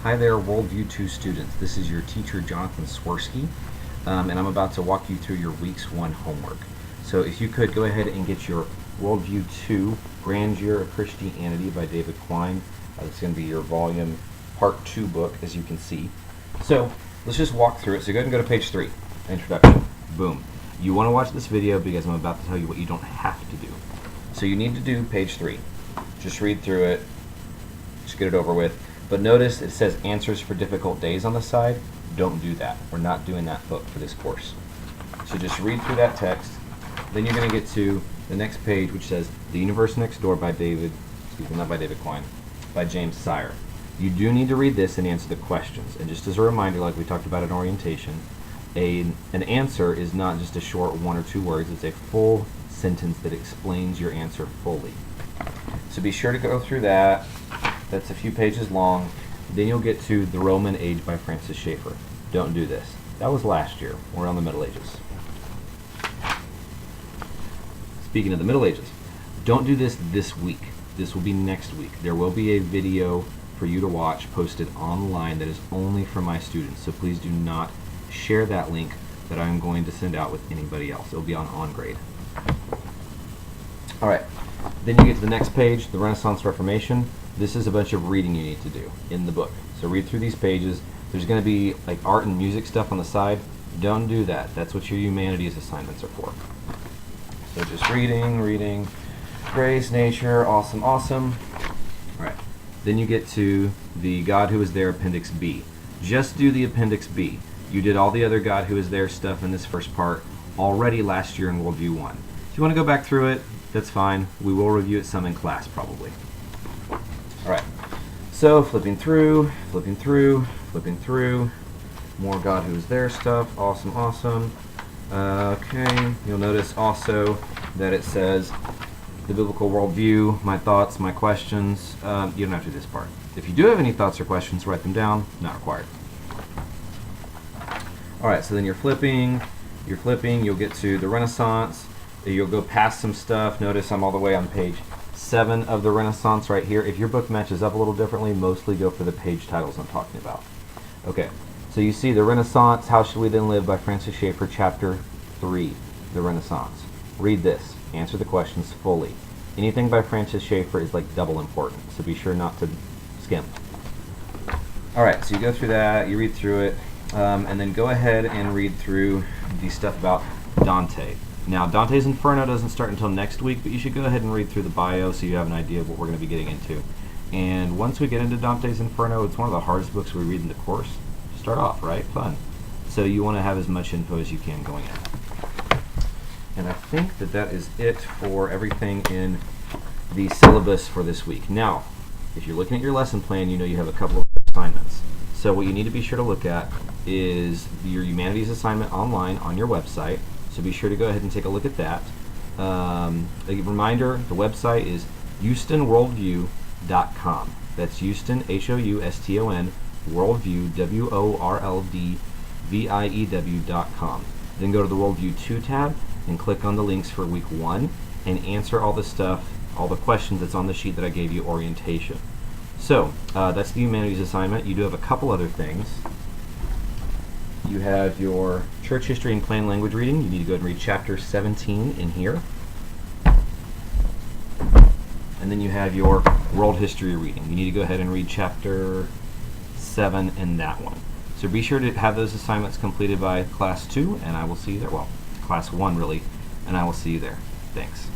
Hi there, Worldview 2 students. This is your teacher, Jonathan Swirsky, and I'm about to walk you through your Weeks 1 homework. So if you could, go ahead and get your Worldview 2, Grandeur of Christianity by David Quine. It's going to be your volume part 2 book, as you can see. So let's just walk through it. So go ahead and go to page 3, introduction. Boom. You want to watch this video because I'm about to tell you what you don't have to do. So you need to do page 3. Just read through it. Just get it over with. But notice it says answers for difficult days on the side. Don't do that. We're not doing that book for this course. So just read through that text. Then you're going to get to the next page, which says The Universe Next Door by not by David Quine, by James Sire. You do need to read this and answer the questions. And just as a reminder, like we talked about in orientation, an answer is not just a short 1 or 2 words. It's a full sentence that explains your answer fully. So be sure to go through that. That's a few pages long. Then you'll get to The Roman Age by Francis Schaeffer. Don't do this. That was last year. We're on the Middle Ages. Speaking of the Middle Ages, don't do this week. This will be next week. There will be a video for you to watch posted online that is only for my students. So please do not share that link that I'm going to send out with anybody else. It will be on grade. All right. Then you get to the next page, the Renaissance Reformation. This is a bunch of reading you need to do in the book. So read through these pages. There's going to be like art and music stuff on the side. Don't do that. That's what your humanities assignments are for. So just reading, grace, nature, awesome. All right. Then you get to the God Who Is There, Appendix B. Just do the Appendix B. You did all the other God Who Is There stuff in this first part already last year in Worldview 1. If you want to go back through it, that's fine. We will review it some in class probably. Alright, so flipping through, more God Who Is There stuff, awesome. Okay, you'll notice also that it says the biblical worldview, my thoughts, my questions. You don't have to do this part. If you do have any thoughts or questions, write them down, not required. Alright, so then you're flipping, you'll get to the Renaissance, you'll go past some stuff. Notice I'm all the way on page 7 of the Renaissance right here. If your book matches up a little differently, mostly go for the page titles I'm talking about. Okay, so you see the Renaissance, How Should We Then Live by Francis Schaeffer, chapter 3, the Renaissance. Read this, answer the questions fully. Anything by Francis Schaeffer is like double important, so be sure not to skim. Alright, so you go through that, you read through it, and then go ahead and read through the stuff about Dante. Now, Dante's Inferno doesn't start until next week, but you should go ahead and read through the bio so you have an idea of what we're going to be getting into. And once we get into Dante's Inferno, it's one of the hardest books we read in the course. Start off, right? Fun. So you want to have as much info as you can going in. And I think that is it for everything in the syllabus for this week. Now, if you're looking at your lesson plan, you know you have a couple of assignments. So what you need to be sure to look at is your humanities assignment online on your website. So be sure to go ahead and take a look at that. A reminder, the website is houstonworldview.com. That's Houston, Houston, Worldview, WORLDVIEW.com. Then go to the Worldview 2 tab and click on the links for week 1 and answer all the stuff, all the questions that's on the sheet that I gave you orientation. So that's the humanities assignment. You do have a couple other things. You have your church history and plain language reading. You need to go ahead and read chapter 17 in here. And then you have your world history reading. You need to go ahead and read chapter 7 in that one. So be sure to have those assignments completed by class 2, and I will see you there. Well, class 1 really, and I will see you there. Thanks.